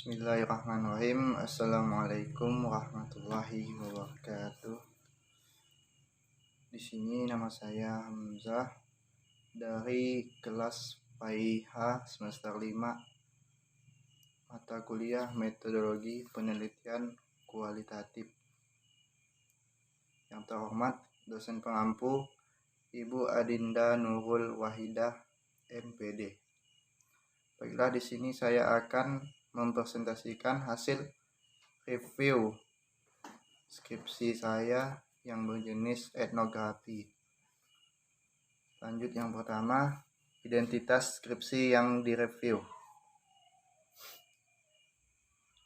Bismillahirrahmanirrahim. Assalamualaikum warahmatullahi wabarakatuh. Di sini nama saya Hamzah dari kelas PAIH semester 5 mata kuliah Metodologi Penelitian Kualitatif. Yang terhormat dosen pengampu Ibu Adinda Nurul Wahidah MPD. Baiklah, di sini saya akan mempresentasikan hasil review skripsi saya yang berjenis etnografi. Lanjut, yang pertama, identitas skripsi yang direview.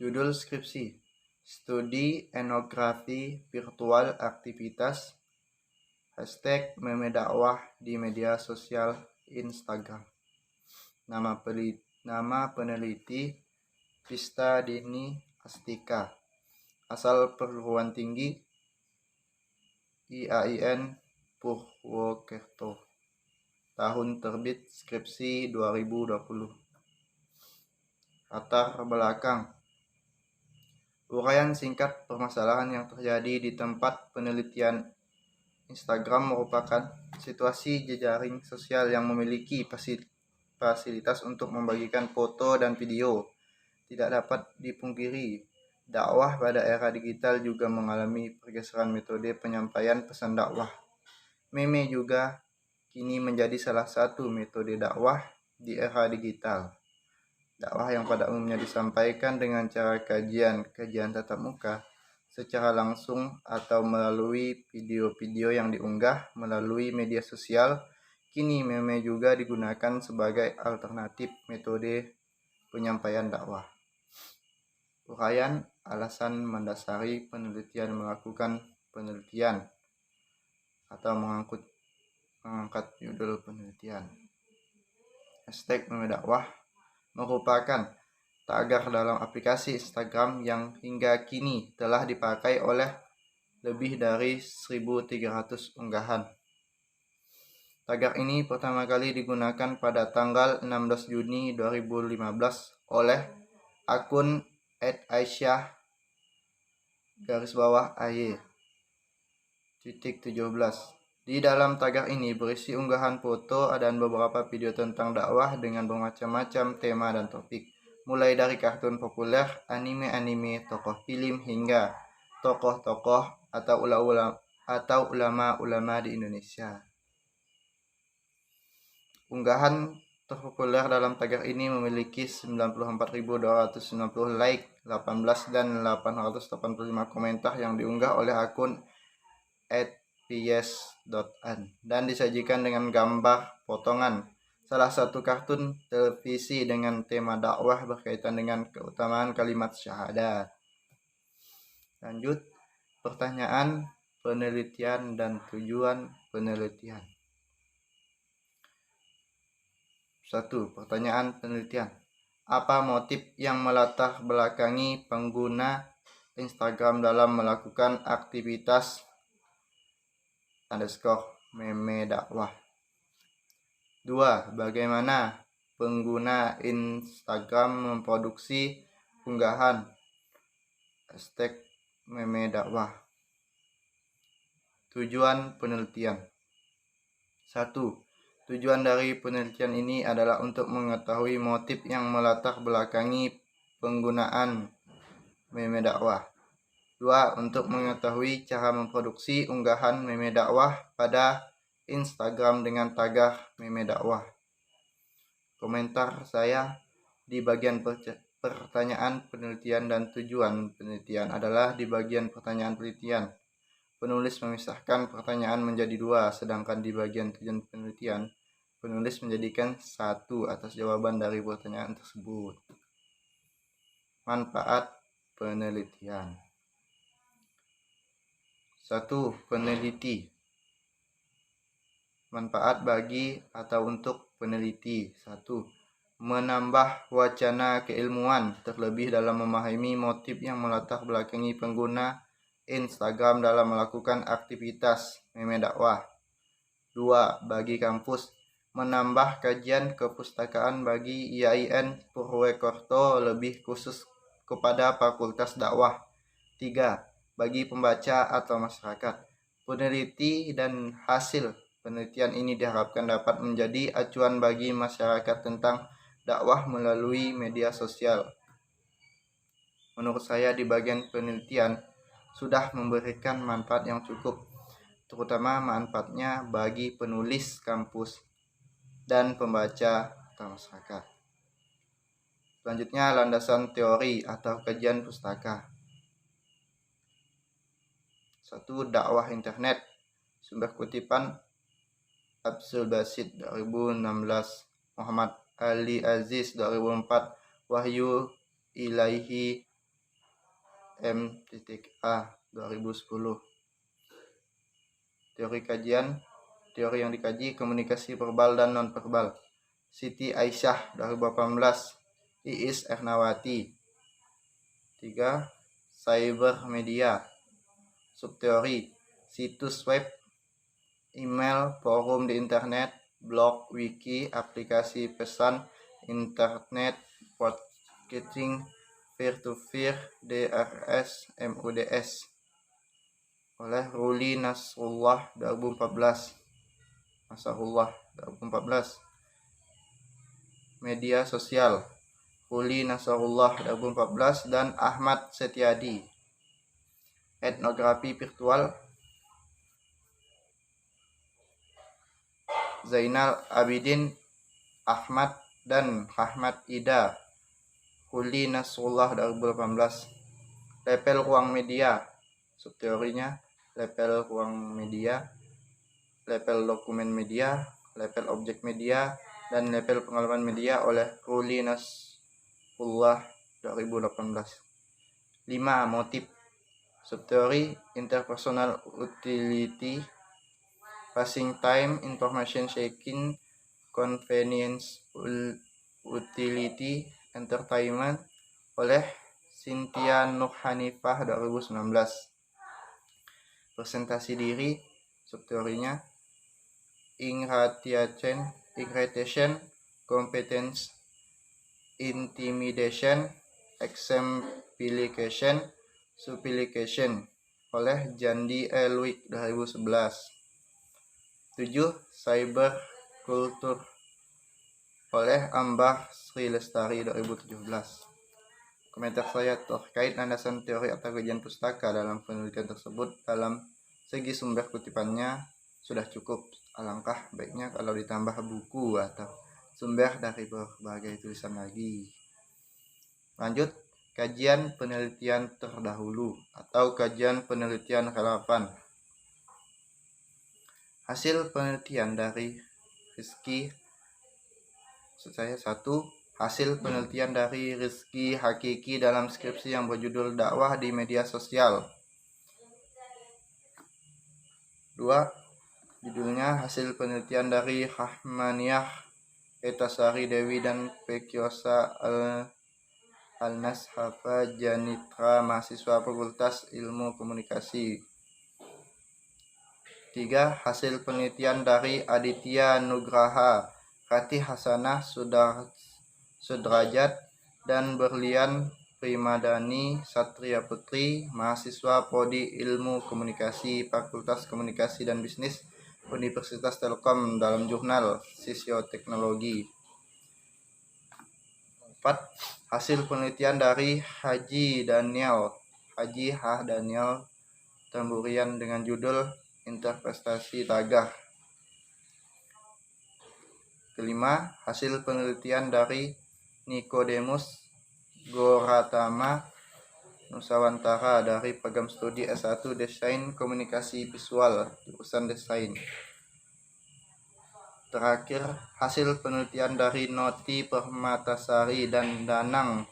Judul skripsi: Studi Etnografi Virtual Aktivitas #memedakwah di media sosial Instagram. Nama peneliti Vista Dini Astika, asal perguruan tinggi IAIN Purwokerto. Tahun terbit skripsi 2020. Latar belakang: uraian singkat permasalahan yang terjadi di tempat penelitian Instagram merupakan situasi jejaring sosial yang memiliki fasilitas untuk membagikan foto dan video. Tidak dapat dipungkiri, dakwah pada era digital juga mengalami pergeseran metode penyampaian pesan dakwah. Meme juga kini menjadi salah satu metode dakwah di era digital. Dakwah yang pada umumnya disampaikan dengan cara kajian tatap muka secara langsung atau melalui video-video yang diunggah melalui media sosial, kini meme juga digunakan sebagai alternatif metode penyampaian dakwah. Uraian alasan mendasari penelitian melakukan penelitian atau mengangkat judul penelitian. #memedakwah merupakan tagar dalam aplikasi Instagram yang hingga kini telah dipakai oleh lebih dari 1.300 unggahan. Tagar ini pertama kali digunakan pada tanggal 16 Juni 2015 oleh akun @aisyah_ay_17. Di dalam tagar ini berisi unggahan foto dan beberapa video tentang dakwah dengan bermacam-macam tema dan topik, mulai dari kartun populer, anime, tokoh film, hingga tokoh-tokoh atau ulama-ulama di Indonesia. Unggahan terpopuler dalam tagar ini memiliki 94.290 like, 18 dan 885 komentar yang diunggah oleh akun @ps.an dan disajikan dengan gambar potongan salah satu kartun televisi dengan tema dakwah berkaitan dengan keutamaan kalimat syahadat. Lanjut, pertanyaan penelitian dan tujuan penelitian. 1. Pertanyaan penelitian: apa motif yang melatar belakangi pengguna Instagram dalam melakukan aktivitas _meme dakwah? 2. Bagaimana pengguna Instagram memproduksi unggahan #meme dakwah? Tujuan penelitian. 1. Tujuan dari penelitian ini adalah untuk mengetahui motif yang melatar belakangi penggunaan meme dakwah. 2. Untuk mengetahui cara memproduksi unggahan meme dakwah pada Instagram dengan tagar meme dakwah. Komentar saya di bagian pertanyaan penelitian dan tujuan penelitian adalah di bagian pertanyaan penelitian. Penulis memisahkan pertanyaan menjadi 2, sedangkan di bagian tujuan penelitian, penulis menjadikan 1 atas jawaban dari pertanyaan tersebut. Manfaat penelitian. 1. Peneliti. Manfaat bagi atau untuk peneliti. 1. Menambah wacana keilmuan, terlebih dalam memahami motif yang melatar belakangi pengguna Instagram dalam melakukan aktivitas meme dakwah. 2. Bagi kampus, menambah kajian kepustakaan bagi IAIN Purwokerto, lebih khusus kepada Fakultas Dakwah. 3. Bagi pembaca atau masyarakat. Peneliti dan hasil penelitian ini diharapkan dapat menjadi acuan bagi masyarakat tentang dakwah melalui media sosial. Menurut saya di bagian penelitian sudah memberikan manfaat yang cukup, terutama manfaatnya bagi penulis kampus dan pembaca atau masyarakat. Selanjutnya, landasan teori atau kajian pustaka. 1. Dakwah internet. Sumber kutipan Abdul Basit 2016, Muhammad Ali Aziz 2004, Wahyu Ilaihi M.A 2010. Teori kajian. Teori yang dikaji komunikasi verbal dan non-verbal. Siti Aisyah 2018, Iis Ernawati. 3. Cyber media. Subteori. Situs web, email, forum di internet, blog, wiki, aplikasi pesan internet, podcasting, peer-to-peer, DRS, MUDS. Oleh Ruli Nasrullah 2014. Nasrullah 2014. Media sosial. Ruli Nasrullah 2014 dan Ahmad Setiadi. Etnografi virtual. Zainal Abidin Ahmad dan Ahmad Ida. Ruli Nasrullah 2018. Level ruang media. Subteorinya level ruang media, level dokumen media, level objek media, dan level pengalaman media oleh Ruli Nasrullah 2018. 5. Motif. Subteori interpersonal utility, passing time, information seeking, convenience, utility, entertainment oleh Cynthia Nurhanifah 2019. Presentasi diri. Subteorinya irritation, competence, intimidation, exemplification, supplication oleh Jandi Elwick 2011. 7. Cyber culture oleh Ambah Sri Lestari 2017. Komentar saya terkait landasan teori atau kajian pustaka dalam penelitian tersebut dalam segi sumber kutipannya sudah cukup. Alangkah baiknya kalau ditambah buku atau sumber dari berbagai tulisan lagi. Lanjut, kajian penelitian terdahulu atau kajian penelitian relevan. Hasil penelitian dari Rizky. Maksud saya 1. Hasil penelitian dari Rizky Hakiki dalam skripsi yang berjudul Dakwah di Media Sosial. 2. Judulnya hasil penelitian dari Rahmaniyah Etasari Dewi dan Pekiosa Al-Nashafa Janitra, mahasiswa Fakultas Ilmu Komunikasi. 3. Hasil penelitian dari Aditya Nugraha, Ratih Hasanah Sudrajat, dan Berlian Primadani Satria Putri, mahasiswa Prodi Ilmu Komunikasi, Fakultas Komunikasi dan Bisnis, Universitas Telkom, dalam jurnal Sosioteknologi. 4. Hasil penelitian dari Haji H. Daniel Tamburian dengan judul Interpretasi Taggah. 5. Hasil penelitian dari Nikodemus Goratama Nusawantara dari program studi S1 Desain Komunikasi Visual, jurusan Desain. Terakhir, hasil penelitian dari Noti Permatasari dan Danang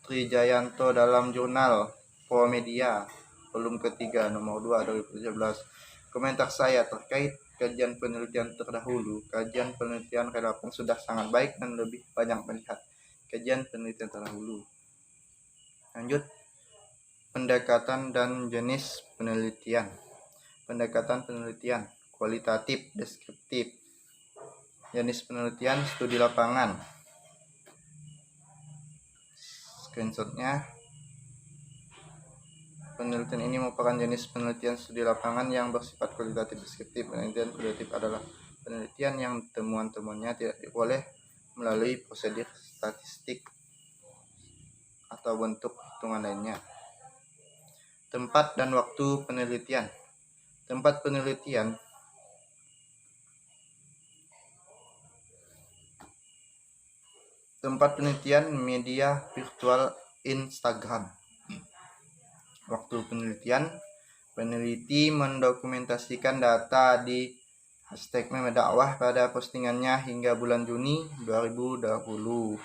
Trijayanto dalam jurnal Promedia, volume ketiga, nomor 2, 2017. Komentar saya terkait kajian penelitian terdahulu. Kajian penelitian relevan sudah sangat baik dan lebih banyak melihat kajian penelitian terdahulu. Lanjut, pendekatan dan jenis penelitian. Pendekatan penelitian kualitatif, deskriptif. Jenis penelitian studi lapangan, screenshotnya. Penelitian ini merupakan jenis penelitian studi lapangan yang bersifat kualitatif deskriptif. Penelitian kualitatif adalah penelitian yang temuan-temuannya tidak diperoleh melalui prosedur statistik atau bentuk hitungan lainnya. Tempat dan waktu penelitian. Tempat penelitian media virtual Instagram. Waktu penelitian, peneliti mendokumentasikan data di #memedakwah pada postingannya hingga bulan Juni 2020.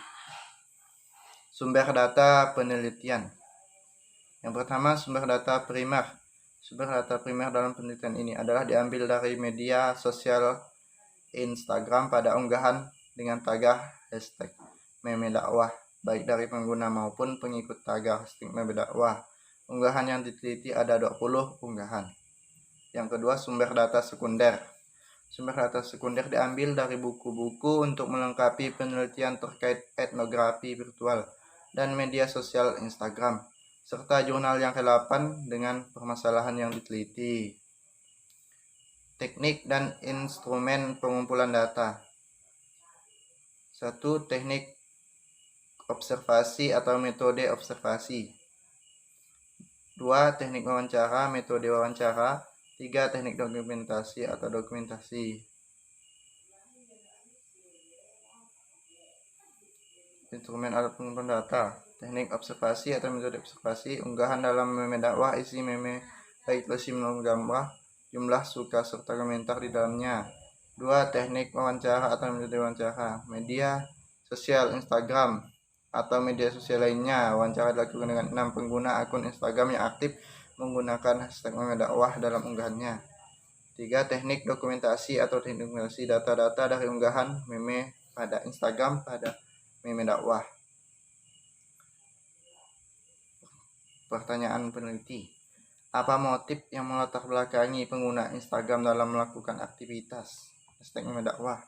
Sumber data penelitian. Yang pertama, sumber data primer. Sumber data primer dalam penelitian ini adalah diambil dari media sosial Instagram pada unggahan dengan tagar #memedakwah, baik dari pengguna maupun pengikut tagar #memedakwah. Unggahan yang diteliti ada 20 unggahan. Yang kedua, sumber data sekunder. Sumber data sekunder diambil dari buku-buku untuk melengkapi penelitian terkait etnografi virtual dan media sosial Instagram, serta jurnal yang relevan dengan permasalahan yang diteliti. Teknik dan instrumen pengumpulan data. 1. Teknik observasi atau metode observasi. 2. Teknik wawancara, metode wawancara. 3. Teknik dokumentasi atau dokumentasi. Instrumen alat pengumpulan data. Teknik observasi atau metode observasi. Unggahan dalam memedakwah, isi meme baik tulis gambar, jumlah suka serta komentar di dalamnya. 2. Teknik wawancara atau metode wawancara. Media sosial Instagram atau media sosial lainnya. Wawancara dilakukan dengan 6 pengguna akun Instagram yang aktif menggunakan #memedakwah dalam unggahannya. 3. Teknik dokumentasi atau teknik dokumentasi data-data dari unggahan meme pada Instagram pada memedakwah. Pertanyaan peneliti. Apa motif yang melatar belakangi pengguna Instagram dalam melakukan aktivitas #memedakwah?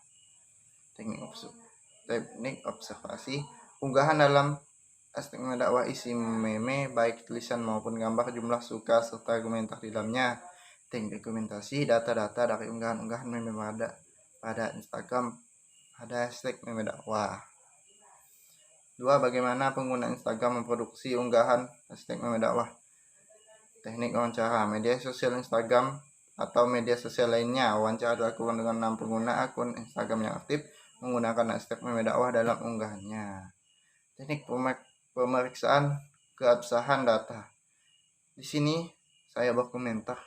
Teknik observasi. Unggahan dalam #memedakwah isi meme baik tulisan maupun gambar, jumlah suka serta komentar di dalamnya. Teknik dokumentasi data-data dari unggahan-unggahan meme pada Instagram pada #memedakwah. 2. Bagaimana pengguna Instagram memproduksi unggahan #memedakwah? Teknik wawancara. Media sosial Instagram atau media sosial lainnya. Wawancara dilakukan dengan 6 pengguna akun Instagram yang aktif menggunakan #memedakwah dalam unggahannya. Teknik pemeriksaan keabsahan data. Di sini saya berkomentar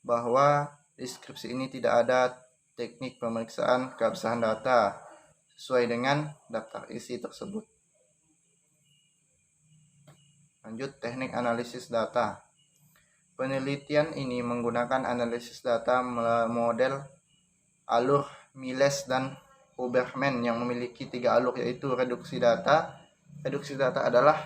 bahwa di deskripsi ini tidak ada teknik pemeriksaan keabsahan data sesuai dengan daftar isi tersebut. Lanjut, teknik analisis data. Penelitian ini menggunakan analisis data model alur Miles dan Huberman yang memiliki 3 alur, yaitu reduksi data. Reduksi data adalah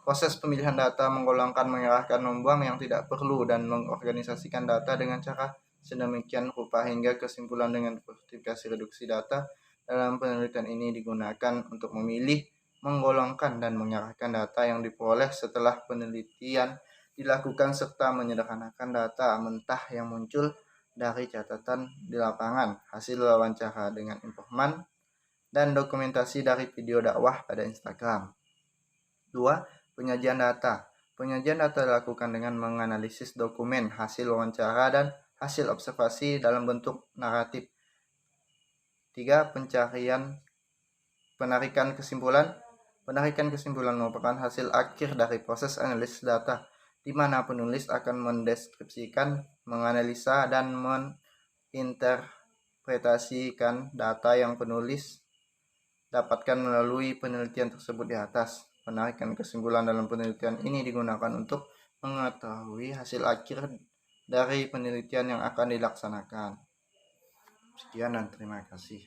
proses pemilihan data, menggolongkan, mengarahkan, membuang yang tidak perlu, dan mengorganisasikan data dengan cara sedemikian rupa hingga kesimpulan. Dengan klasifikasi reduksi data dalam penelitian ini digunakan untuk memilih, menggolongkan, dan mengarahkan data yang diperoleh setelah penelitian dilakukan serta menyederhanakan data mentah yang muncul dari catatan di lapangan, hasil wawancara dengan informan, dan dokumentasi dari video dakwah pada Instagram. 2. Penyajian data. Penyajian data dilakukan dengan menganalisis dokumen, hasil wawancara, dan hasil observasi dalam bentuk naratif. 3. Penarikan kesimpulan. Penarikan kesimpulan merupakan hasil akhir dari proses analisis data, di mana penulis akan mendeskripsikan, menganalisa, dan menginterpretasikan data yang penulis dapatkan melalui penelitian tersebut di atas. Penarikan kesimpulan dalam penelitian ini digunakan untuk mengetahui hasil akhir dari penelitian yang akan dilaksanakan. Sekian dan terima kasih.